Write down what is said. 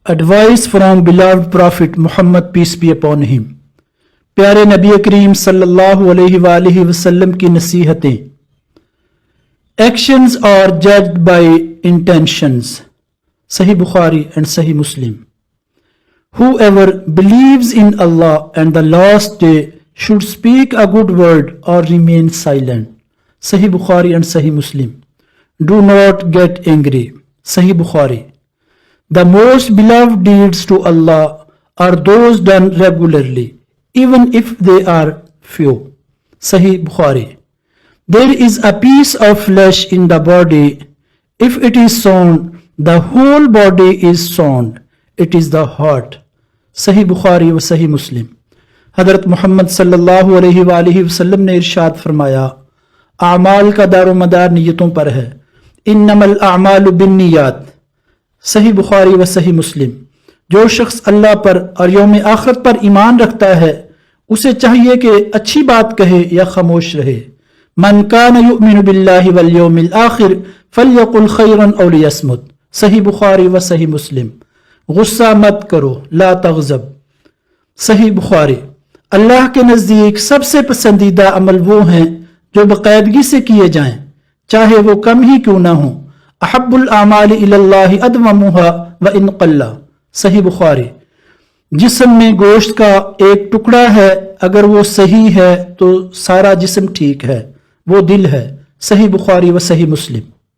Advice from beloved Prophet Muhammad, peace be upon him. प्यारे नबी करीम सल्लल्लाहु अलैहि वसल्लम की नसीहतें. Actions are judged by intentions. Sahih Bukhari and Sahih Muslim. Whoever believes in Allah and the last day should speak a good word or remain silent. Sahih Bukhari and Sahih Muslim. Do not get angry. Sahih Bukhari. The most beloved deeds to Allah are those done regularly, even if they are few. Sahih Bukhari. There is a piece of flesh in the body. If it is sown, the whole body is sown. It is the heart. Sahih Bukhari व Sahih Muslim. हज़रत मोहम्मद सल्लल्लाहु अलैहि वसल्लम ने इरशाद फरमाया, आमाल का दारो मदार नियतों पर है. इन्नमल आमालु बिन्नियात. सही बुखारी व सही मुस्लिम. जो शख्स अल्लाह पर और यौम आखिरत पर ईमान रखता है उसे चाहिए कि अच्छी बात कहे या खामोश रहे. मन कान युमिनु बिल्लाहि वल यौमिल आखिर फलयकुल खैरन औ लियस्मुत. सही बुखारी व सही मुस्लिम. गुस्सा मत करो, ला तग़ज़ब. सही बुखारी. अल्लाह के नज़दीक सबसे पसंदीदा अमल वो हैं जो बाकायदगी से किए जाएं, चाहे वो कम ही क्यों ना हो. अहब्बुल आमाल इलल्लाहि अदवमुहा व इन क़ल्ला. सही बुखारी. जिस्म में गोश्त का एक टुकड़ा है, अगर वो सही है तो सारा जिस्म ठीक है, वो दिल है. सही बुखारी व सही मुस्लिम.